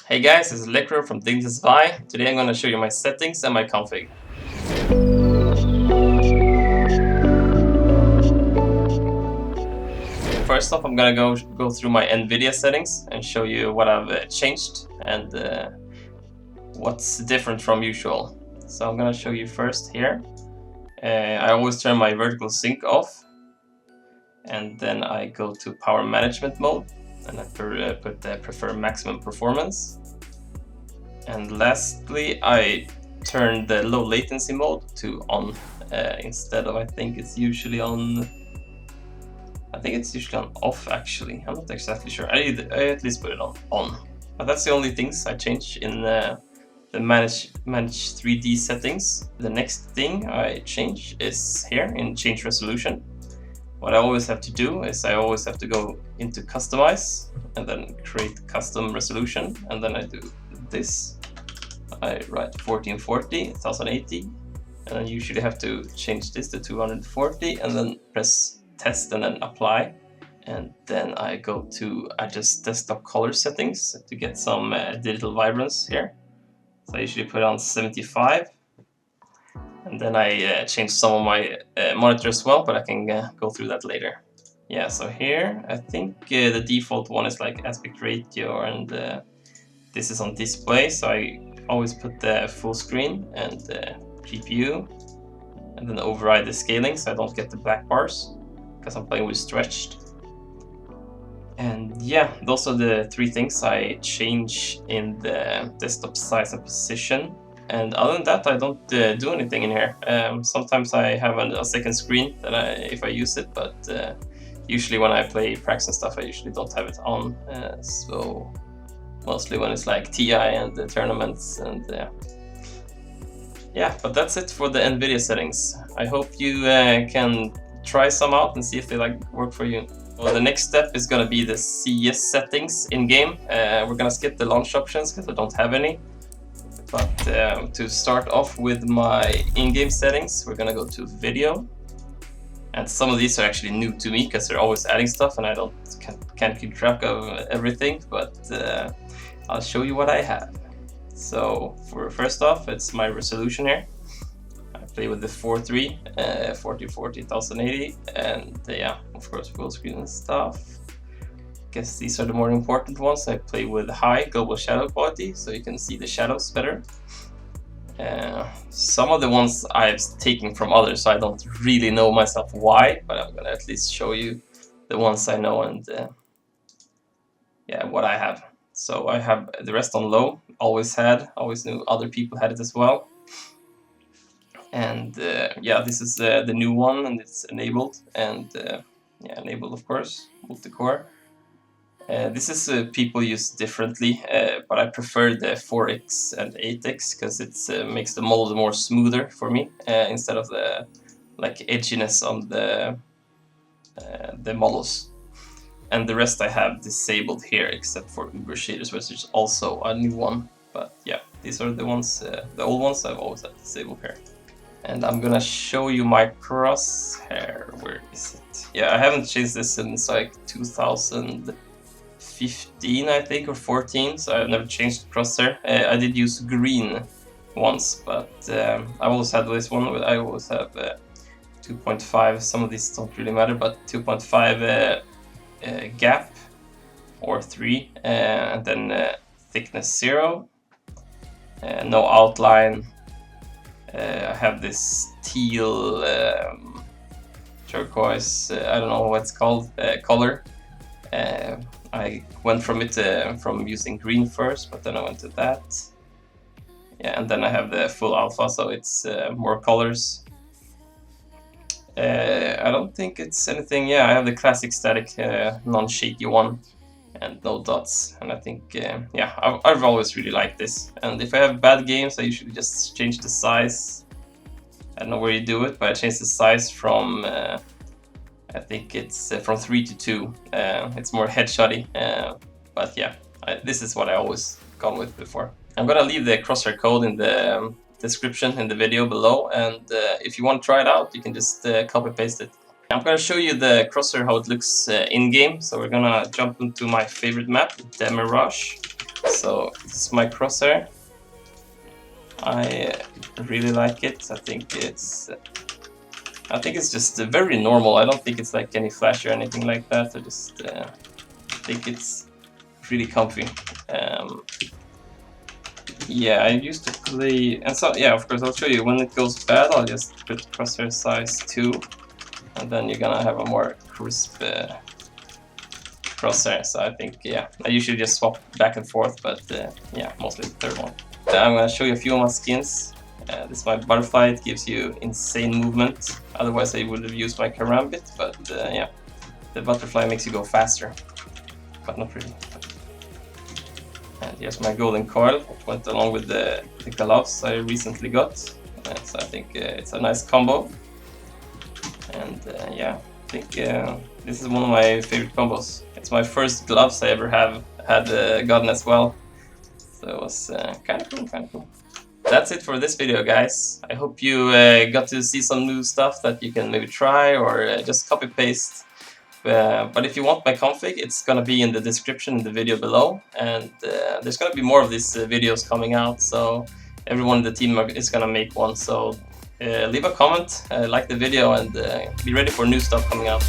Hey guys, this is Lekr0 from Dignitas VIE. Today I'm going to show you my settings and my config. First off, I'm going to go through my Nvidia settings and show you what I've changed and what's different from usual. So I'm going to show you first here. I always turn my vertical sync off, and then I go to power management mode and I prefer maximum performance. And lastly, I turn the low latency mode to on instead of, I think it's usually on off actually. I'm not exactly sure. I at least put it on. But that's the only things I change in the manage 3D settings. The next thing I change is here in change resolution. What I always have to do is I always have to go into customize and then create custom resolution, and then I do this. I write 1440, 1080, and I usually have to change this to 240 and then press test and then apply. And then I go to adjust desktop color settings to get some digital vibrance here. So I usually put it on 75. And then I change some of my monitor as well, but I can go through that later. Yeah, so here I think the default one is like aspect ratio, and this is on display, so I always put the full screen and GPU, and then override the scaling so I don't get the black bars because I'm playing with stretched. And yeah, those are the three things I change in the desktop size and position. And other than that, I don't do anything in here. Sometimes I have a second screen that if I use it, but usually when I play pracs and stuff, I usually don't have it on. So mostly when it's like TI and the tournaments, and yeah, but that's it for the Nvidia settings. I hope you can try some out and see if they work for you. Well, the next step is gonna be the CS settings in game. We're gonna skip the launch options because I don't have any. But to start off with my in-game settings, we're gonna go to video. And some of these are actually new to me because they're always adding stuff and I can't keep track of everything, but I'll show you what I have. So for first off, it's my resolution here. I play with the 4.3, 4040, 1080, and yeah, of course full screen and stuff. Guess these are the more important ones. I play with high global shadow quality, so you can see the shadows better. Some of the ones I've taken from others, so I don't really know myself why, but I'm gonna at least show you the ones I know and yeah, what I have. So I have the rest on low, always knew other people had it as well. And yeah, this is the new one, and it's enabled, and yeah, enabled of course, multi-core. This is people use differently, but I prefer the 4x and 8x because it makes the mold more smoother for me instead of the edginess on the models. And the rest I have disabled here, except for Uber shaders, which is also a new one. But yeah, these are the ones, the old ones I've always had disabled here. And I'm gonna show you my crosshair. Where is it? Yeah, I haven't changed this since like 2015, I think, or 14, so I've never changed the crosshair. I did use green once, but I always had this one. I always have 2.5. Some of these don't really matter, but 2.5 gap or 3, and then thickness 0, no outline. I have this teal turquoise, I don't know what it's called, color. I went from using green first, but then I went to that. Yeah, and then I have the full alpha, so it's more colors. I don't think it's anything. Yeah, I have the classic static non-shaky one and no dots, and I think yeah, I've always really liked this. And if I have bad games, I usually just change the size. I don't know where you do it, but I change the size from I think it's from 3 to 2. It's more headshotty, but yeah, this is what I always gone with before. I'm gonna leave the crosshair code in the description in the video below, and if you want to try it out, you can just copy paste it. I'm gonna show you the crosshair, how it looks in game. So we're gonna jump into my favorite map, the Mirage. So this is my Crosshair. I really like it. I think it's just very normal. I don't think it's like any flash or anything like that. I just think it's really comfy. Yeah, I used to play, and so yeah, of course I'll show you when it goes bad. I'll just put Crosshair size 2, and then you're gonna have a more crisp Crosshair. So I think, yeah, I usually just swap back and forth, but yeah, mostly the third one. I'm gonna show you a few of my skins. This is my butterfly. It gives you insane movement. Otherwise I would have used my karambit, but yeah, the butterfly makes you go faster, but not really. And here's my golden coil. It went along with the gloves I recently got. So I think it's a nice combo. And yeah, I think this is one of my favorite combos. It's my first gloves I ever had gotten as well. So it was kind of cool, That's it for this video, guys. I hope you got to see some new stuff that you can maybe try or just copy paste. But if you want my config, it's gonna be in the description in the video below, and there's gonna be more of these videos coming out, so everyone in the team is gonna make one. So leave a comment, like the video, and be ready for new stuff coming out.